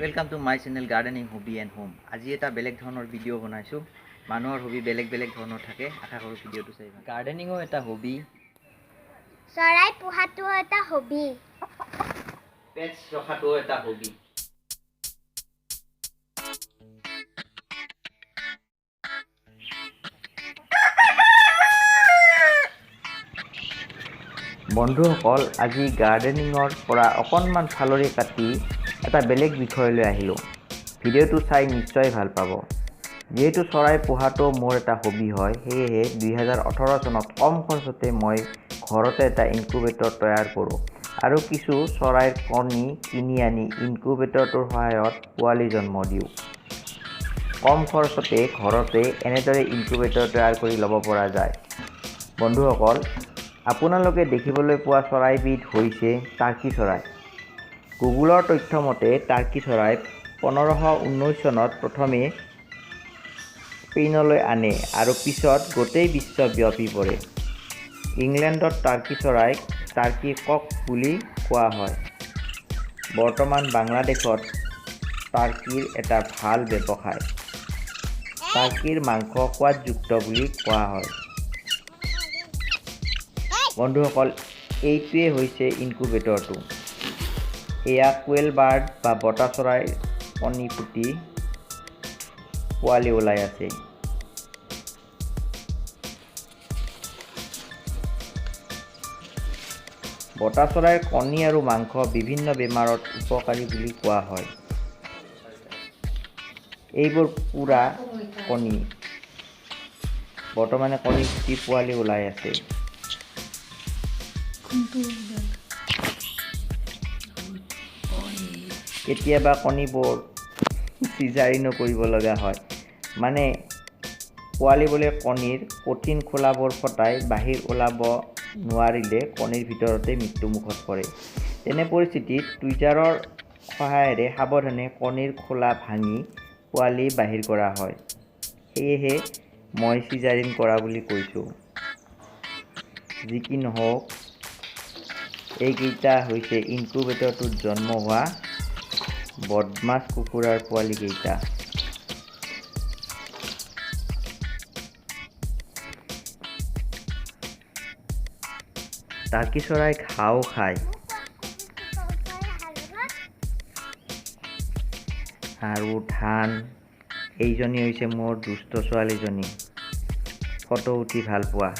Welcome to my channel Gardening Hobby and Home. আজি এটা বেলেগ ধৰণৰ ভিডিও বনাইছো। মানুহৰ হবি বেলেগ ধৰণৰ থাকে। আশা কৰো ভিডিওটো চাই ভাল। গাৰ্ডেনিংও এটা হবি। চৰাই পোহাটো এটা হবি। পেটছ ৰখাটো এটা হবি। বন্ধুসকল, আজি গাৰ্ডেনিংৰ পৰা অকণমান ফালৰি কাটি এটা বেলেগ বিষয়লৈ আহিলোঁ। ভিডিওটো চাই নিশ্চয় ভাল পাব। যেহেতু চৰাই পোহাটো মোৰ এটা হবি হয়, সেয়েহে 2018 চনত কম খৰচতে মই ঘৰতে এটা ইনকিউবেটৰ তৈয়াৰ কৰোঁ আৰু কিছু চৰাইৰ কণী কিনি আনি ইনকিউবেটৰটোৰ সহায়ত পোৱালি জন্ম দিওঁ। কম খৰচতে ঘৰতে এনেদৰে ইনকিউবেটৰ তৈয়াৰ কৰি ল'ব পৰা যায়। বন্ধুসকল, আপোনালোকে দেখিবলৈ পোৱা চৰাইবিধ হৈছে টাৰ্কি চৰাই। গুগলৰ তথ্য মতে টাৰ্কি চৰাই 1519 চনত প্ৰথমে স্পেইনলৈ আনে আৰু পিছত গোটেই বিশ্ব বিয়পি পৰে। ইংলেণ্ডত টাৰ্কি চৰাইক টাৰ্কি কক বুলি কোৱা হয়। বৰ্তমান বাংলাদেশত টাৰ্কিৰ এটা ভাল ব্যৱসায়। টাৰ্কিৰ মাংস সোৱাদযুক্ত বুলি কোৱা হয়। বন্ধুসকল, এইটোৱে হৈছে ইনকিউবেটৰটো। এয়া কোৱেল বাৰ্ড বা বতা চৰাই কণী ফুটি পোৱালি ওলাই আছে। বতা চৰাইৰ কণী আৰু মাংস বিভিন্ন বেমাৰত উপকাৰী বুলি কোৱা হয়। এইবোৰ পুৰা কণী। বৰ্তমানে কণী ফুটি পোৱালি ওলাই আছে। কেতিয়াবা কণীবোৰ চিজাৰিনো কৰিব লগা হয়। মানে পোৱালিবোৰে কণীৰ কঠিন খোলাবোৰ ফটাই বাহিৰ ওলাব নোৱাৰিলে কণীৰ ভিতৰতে মৃত্যুমুখত পৰে। তেনে পৰিস্থিতিত টুইজাৰৰ সহায়েৰে সাৱধানে কণীৰ খোলা ভাঙি পোৱালি বাহিৰ কৰা হয়। সেয়েহে মই চিজাৰিন কৰা বুলি কৈছোঁ। যি কি নহওক, এইকেইটা হৈছে ইনকিউবেটৰটোত জন্ম হোৱা বদমাছ কুকুৰাৰ পোৱালিকেইটা। টাৰ্কি চৰাই ঘাঁহ খায় আৰু ধান। এইজনী হৈছে মোৰ দুষ্ট ছোৱালীজনী, ফটো উঠি ভাল পোৱা।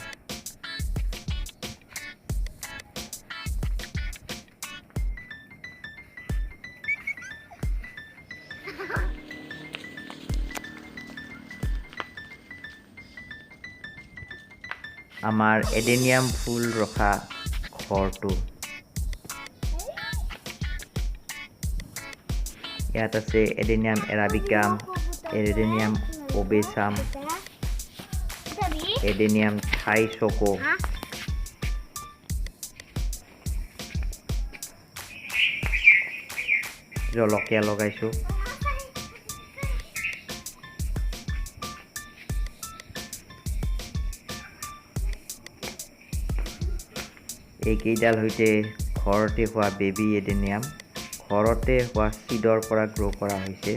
আমাৰ এডেনিয়াম ফুল ৰখা ঘৰটো। ইয়াত আছে এডেনিয়াম এৰাবিকাম, এডেনিয়াম ওবেছাম, এডেনিয়াম থাই চকো, জলকীয়া লগাইছোঁ। এইকেইডাল হৈছে ঘৰতে হোৱা বেবী এডেনিয়াম। ঘৰতে হোৱা চিডৰ পৰা গ্ৰ' কৰা হৈছে।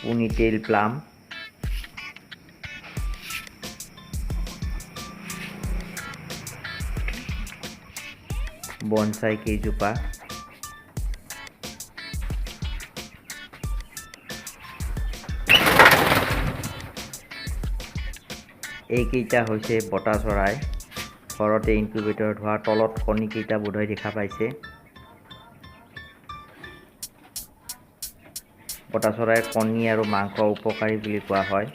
পুনিটেইল প্লাম, বনচাই কেইজোপা, এইকেইটা হৈছে বতা চৰাই। ঘৰতে ইনকিউবেটৰত হোৱা তলত কণীকেইটা বোধহয় দেখা পাইছে। বতা চৰাইৰ কণী আৰু মাংস উপকাৰী বুলি কোৱা হয়।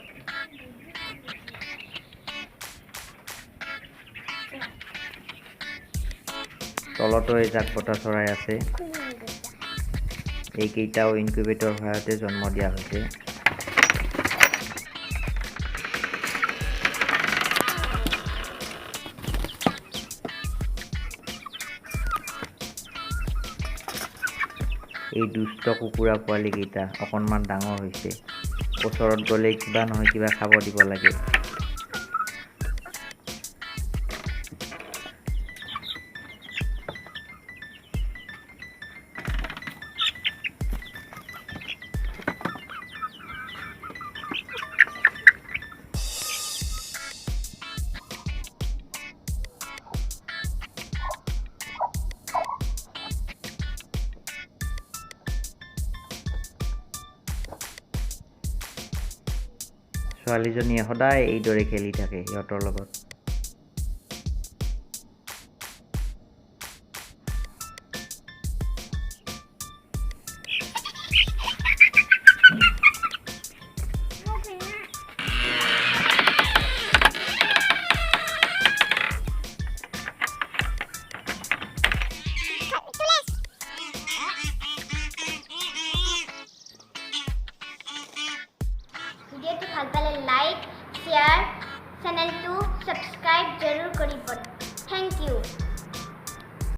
তলতো এজাক বতা চৰাই আছে। এইকেইটাও ইনকিউবেটৰৰ সহায়তে জন্ম দিয়া হৈছে। এই দুষ্ট কুকুৰা পোৱালিকেইটা অকণমান ডাঙৰ হৈছে। ওচৰত গ'লে কিবা নহয় কিবা খাব দিব লাগে। ছোৱালীজনীয়ে সদায় এইদৰে খেলি থাকে সিহঁতৰ লগত। ভিডিঅ'টো ভাল পালে লাইক, শ্বেয়াৰ, চেনেলটো ছাবস্ক্ৰাইব